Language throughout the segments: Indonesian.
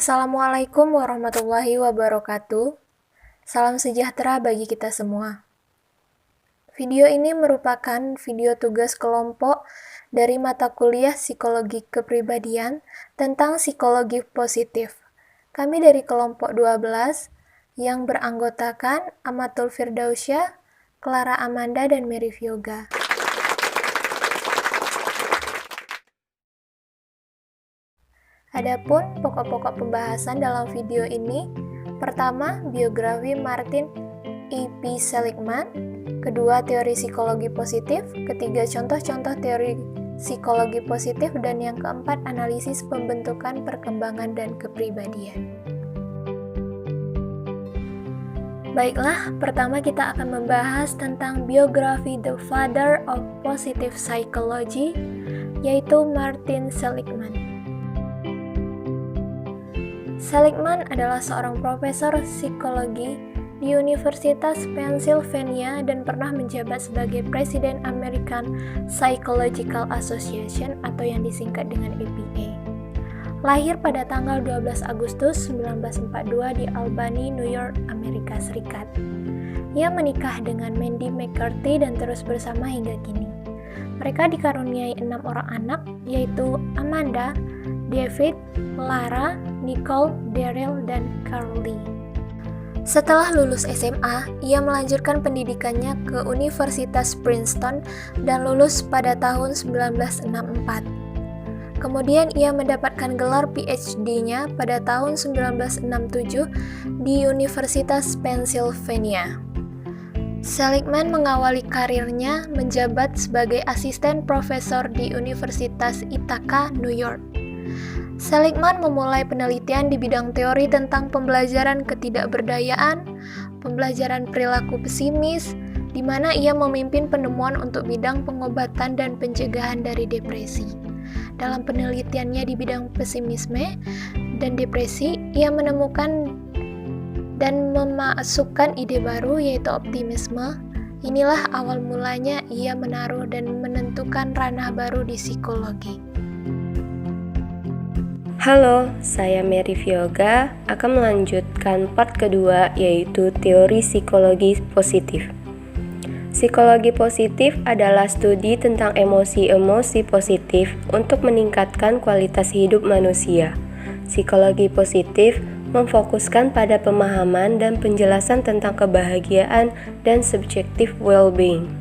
Assalamualaikum warahmatullahi wabarakatuh. Salam sejahtera bagi kita semua. Video ini merupakan video tugas kelompok dari mata kuliah Psikologi Kepribadian tentang psikologi positif. Kami dari kelompok 12 yang beranggotakan Amatul Firdausyah, Clara Amanda, dan Mary Vyoga. Adapun pokok-pokok pembahasan dalam video ini, pertama, biografi Martin E.P. Seligman, kedua, teori psikologi positif, ketiga, contoh-contoh teori psikologi positif, dan yang keempat, analisis pembentukan perkembangan dan kepribadian. Baiklah, pertama kita akan membahas tentang biografi The Father of Positive Psychology, yaitu Martin Seligman. Seligman adalah seorang profesor psikologi di Universitas Pennsylvania dan pernah menjabat sebagai Presiden American Psychological Association atau yang disingkat dengan APA. Lahir pada tanggal 12 Agustus 1942 di Albany, New York, Amerika Serikat. Ia menikah dengan Mandy McCarthy dan terus bersama hingga kini. Mereka dikaruniai 6 orang anak, yaitu Amanda, David, Lara, Nicole, Daryl, dan Carly. Setelah lulus SMA, ia melanjutkan pendidikannya ke Universitas Princeton dan lulus pada tahun 1964. Kemudian ia mendapatkan gelar PhD-nya pada tahun 1967 di Universitas Pennsylvania. Seligman mengawali karirnya menjabat sebagai asisten profesor di Universitas Ithaca, New York. Seligman memulai penelitian di bidang teori tentang pembelajaran ketidakberdayaan, pembelajaran perilaku pesimis, di mana ia memimpin penemuan untuk bidang pengobatan dan pencegahan dari depresi. Dalam penelitiannya di bidang pesimisme dan depresi, ia menemukan dan memasukkan ide baru yaitu optimisme. Inilah awal mulanya ia menaruh dan menentukan ranah baru di psikologi. Halo, saya Mary Vyoga akan melanjutkan part kedua yaitu teori psikologi positif. Psikologi positif adalah studi tentang emosi-emosi positif untuk meningkatkan kualitas hidup manusia. Psikologi positif memfokuskan pada pemahaman dan penjelasan tentang kebahagiaan dan subjective well-being.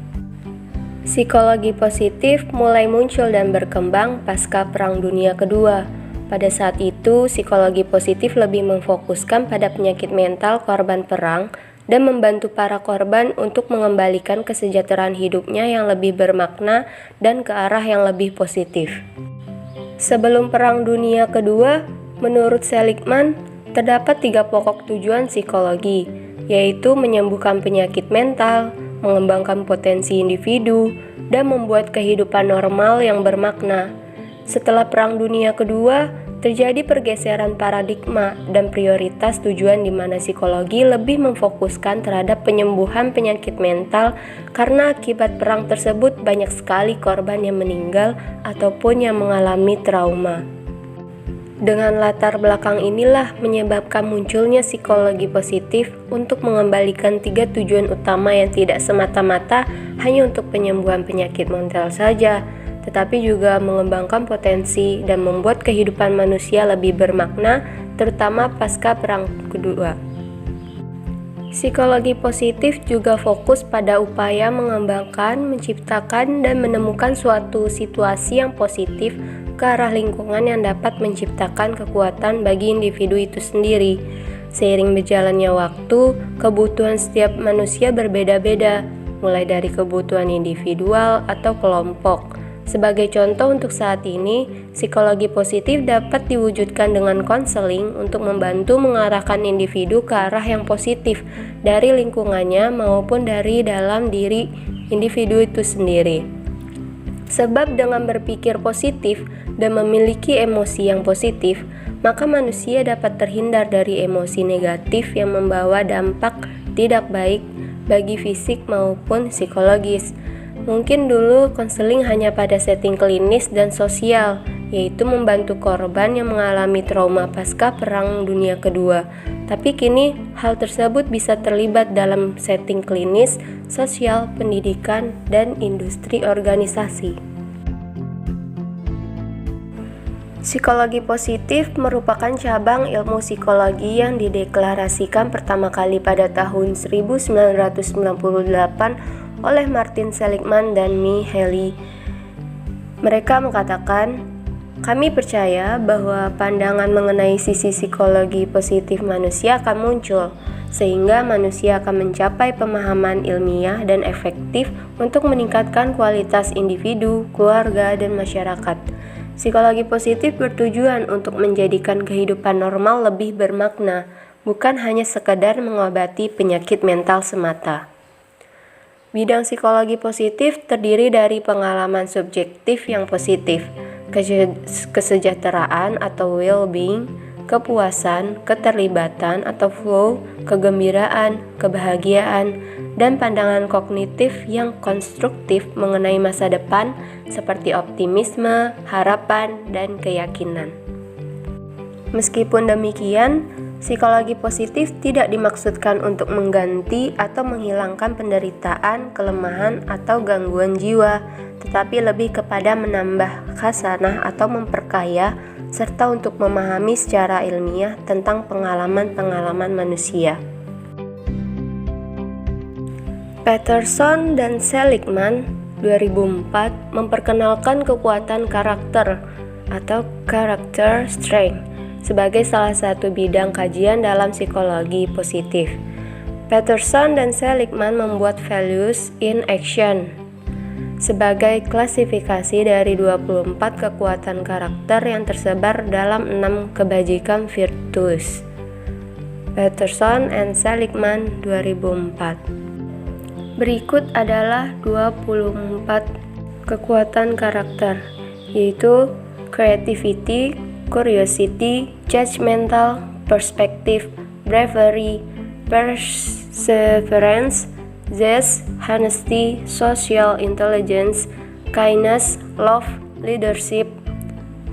Psikologi positif mulai muncul dan berkembang pasca Perang Dunia Kedua. Pada saat itu, psikologi positif lebih memfokuskan pada penyakit mental korban perang dan membantu para korban untuk mengembalikan kesejahteraan hidupnya yang lebih bermakna dan ke arah yang lebih positif. Sebelum Perang Dunia Kedua, menurut Seligman, terdapat 3 pokok tujuan psikologi, yaitu menyembuhkan penyakit mental, mengembangkan potensi individu, dan membuat kehidupan normal yang bermakna. Setelah Perang Dunia Kedua, terjadi pergeseran paradigma dan prioritas tujuan di mana psikologi lebih memfokuskan terhadap penyembuhan penyakit mental karena akibat perang tersebut banyak sekali korban yang meninggal ataupun yang mengalami trauma. Dengan latar belakang inilah menyebabkan munculnya psikologi positif untuk mengembalikan 3 tujuan utama yang tidak semata-mata hanya untuk penyembuhan penyakit mental saja, tetapi juga mengembangkan potensi dan membuat kehidupan manusia lebih bermakna, terutama pasca Perang Kedua. Psikologi positif juga fokus pada upaya mengembangkan, menciptakan, dan menemukan suatu situasi yang positif ke arah lingkungan yang dapat menciptakan kekuatan bagi individu itu sendiri. Seiring berjalannya waktu, kebutuhan setiap manusia berbeda-beda, mulai dari kebutuhan individual atau kelompok. Sebagai contoh untuk saat ini, psikologi positif dapat diwujudkan dengan konseling untuk membantu mengarahkan individu ke arah yang positif dari lingkungannya maupun dari dalam diri individu itu sendiri. Sebab dengan berpikir positif dan memiliki emosi yang positif, maka manusia dapat terhindar dari emosi negatif yang membawa dampak tidak baik bagi fisik maupun psikologis. Mungkin dulu konseling hanya pada setting klinis dan sosial yaitu membantu korban yang mengalami trauma pasca Perang Dunia Kedua. Tapi kini hal tersebut bisa terlibat dalam setting klinis, sosial, pendidikan, dan industri organisasi. Psikologi positif merupakan cabang ilmu psikologi yang dideklarasikan pertama kali pada tahun 1998 oleh Martin Seligman dan Mihaly. Mereka mengatakan, kami percaya bahwa pandangan mengenai sisi psikologi positif manusia akan muncul, sehingga manusia akan mencapai pemahaman ilmiah dan efektif untuk meningkatkan kualitas individu, keluarga, dan masyarakat. Psikologi positif bertujuan untuk menjadikan kehidupan normal lebih bermakna, bukan hanya sekadar mengobati penyakit mental semata. Bidang psikologi positif terdiri dari pengalaman subjektif yang positif, kesejahteraan atau well-being, kepuasan, keterlibatan atau flow, kegembiraan, kebahagiaan, dan pandangan kognitif yang konstruktif mengenai masa depan seperti optimisme, harapan, dan keyakinan. Meskipun demikian, psikologi positif tidak dimaksudkan untuk mengganti atau menghilangkan penderitaan, kelemahan, atau gangguan jiwa, tetapi lebih kepada menambah khasanah atau memperkaya, serta untuk memahami secara ilmiah tentang pengalaman-pengalaman manusia. Peterson dan Seligman 2004 memperkenalkan kekuatan karakter atau character strength sebagai salah satu bidang kajian dalam psikologi positif. Peterson dan Seligman membuat values in action sebagai klasifikasi dari 24 kekuatan karakter yang tersebar dalam 6 kebajikan virtues. Peterson and Seligman 2004. Berikut adalah 24 kekuatan karakter, yaitu creativity, curiosity, judgmental, perspective, bravery, perseverance, zest, honesty, social intelligence, kindness, love, leadership,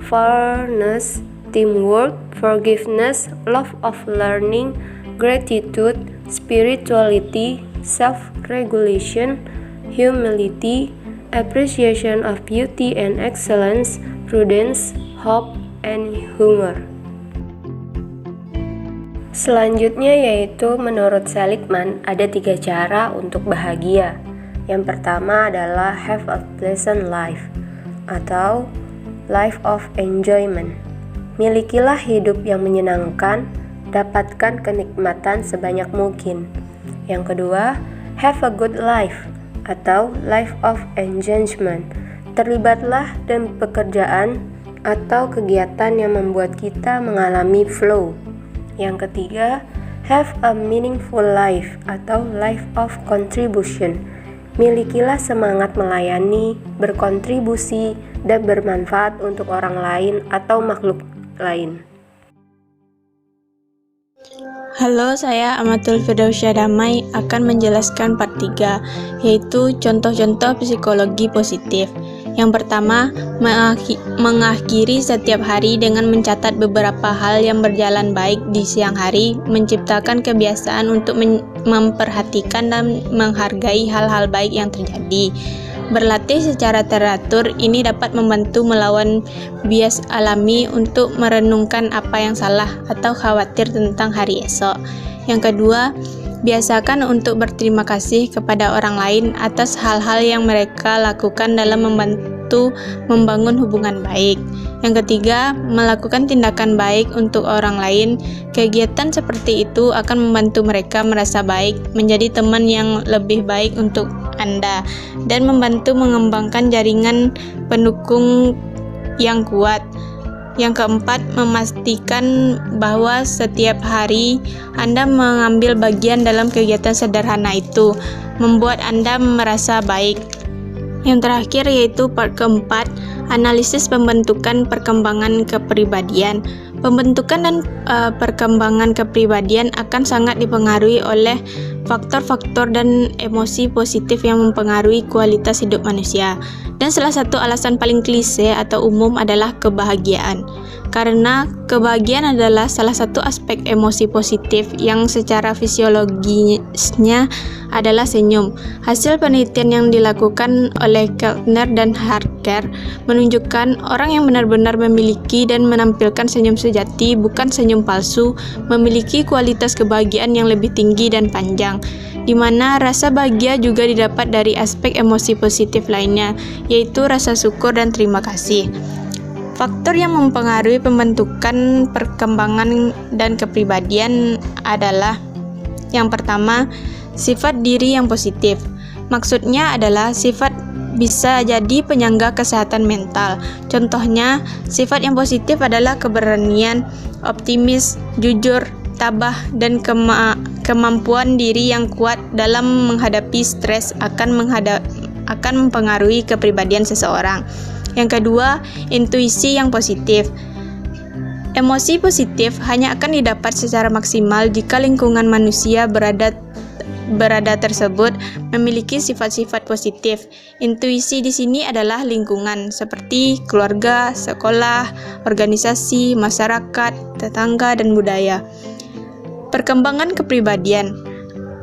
fairness, teamwork, forgiveness, love of learning, gratitude, spirituality, self-regulation, humility, appreciation of beauty and excellence, prudence, hope, and humor. Selanjutnya yaitu menurut Seligman ada 3 cara untuk bahagia. Yang pertama adalah have a pleasant life atau life of enjoyment. Milikilah hidup yang menyenangkan, dapatkan kenikmatan sebanyak mungkin. Yang kedua, have a good life atau life of engagement. Terlibatlah dalam pekerjaan atau kegiatan yang membuat kita mengalami flow. Yang ketiga, have a meaningful life atau life of contribution. Milikilah semangat melayani, berkontribusi, dan bermanfaat untuk orang lain atau makhluk lain. Halo, saya Amatul Firdausyah Damai akan menjelaskan part 3, yaitu contoh-contoh psikologi positif. Yang pertama, mengakhiri setiap hari dengan mencatat beberapa hal yang berjalan baik di siang hari, menciptakan kebiasaan untuk memperhatikan dan menghargai hal-hal baik yang terjadi. Berlatih secara teratur ini dapat membantu melawan bias alami untuk merenungkan apa yang salah atau khawatir tentang hari esok. Yang kedua, biasakan untuk berterima kasih kepada orang lain atas hal-hal yang mereka lakukan dalam membantu membangun hubungan baik. Yang ketiga, melakukan tindakan baik untuk orang lain. Kegiatan seperti itu akan membantu mereka merasa baik, menjadi teman yang lebih baik untuk Anda, dan membantu mengembangkan jaringan pendukung yang kuat. Yang keempat, memastikan bahwa setiap hari Anda mengambil bagian dalam kegiatan sederhana itu, membuat Anda merasa baik. Yang terakhir yaitu part keempat, analisis pembentukan perkembangan kepribadian. Pembentukan dan perkembangan kepribadian akan sangat dipengaruhi oleh faktor-faktor dan emosi positif yang mempengaruhi kualitas hidup manusia. Dan salah satu alasan paling klise atau umum adalah kebahagiaan. Karena kebahagiaan adalah salah satu aspek emosi positif yang secara fisiologisnya adalah senyum. Hasil penelitian yang dilakukan oleh Keltner dan Harker menunjukkan orang yang benar-benar memiliki dan menampilkan senyum sejati, bukan senyum palsu, memiliki kualitas kebahagiaan yang lebih tinggi dan panjang, di mana rasa bahagia juga didapat dari aspek emosi positif lainnya, yaitu rasa syukur dan terima kasih. Faktor yang mempengaruhi pembentukan, perkembangan, dan kepribadian adalah yang pertama, sifat diri yang positif. Maksudnya adalah sifat bisa jadi penyangga kesehatan mental. Contohnya, sifat yang positif adalah keberanian, optimis, jujur, tabah, dan kemampuan diri yang kuat dalam menghadapi stres akan mempengaruhi kepribadian seseorang. Yang kedua, intuisi yang positif. Emosi positif hanya akan didapat secara maksimal jika lingkungan manusia berada tersebut memiliki sifat-sifat positif. Intuisi di sini adalah lingkungan seperti keluarga, sekolah, organisasi, masyarakat, tetangga, dan budaya. Perkembangan kepribadian.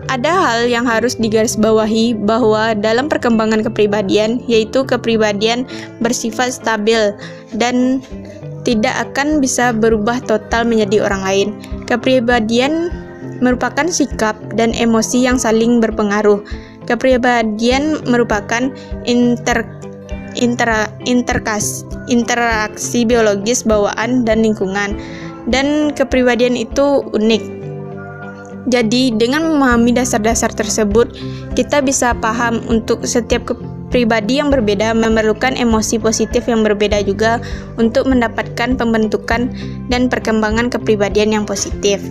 Ada hal yang harus digarisbawahi bahwa dalam perkembangan kepribadian, yaitu kepribadian bersifat stabil dan tidak akan bisa berubah total menjadi orang lain. Kepribadian merupakan sikap dan emosi yang saling berpengaruh. Kepribadian merupakan interaksi biologis bawaan dan lingkungan, dan kepribadian itu unik. Jadi, dengan memahami dasar-dasar tersebut, kita bisa paham untuk setiap pribadi yang berbeda memerlukan emosi positif yang berbeda juga untuk mendapatkan pembentukan dan perkembangan kepribadian yang positif.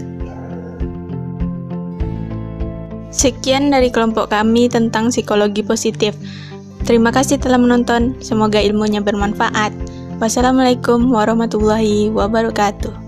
Sekian dari kelompok kami tentang psikologi positif. Terima kasih telah menonton, semoga ilmunya bermanfaat. Wassalamualaikum warahmatullahi wabarakatuh.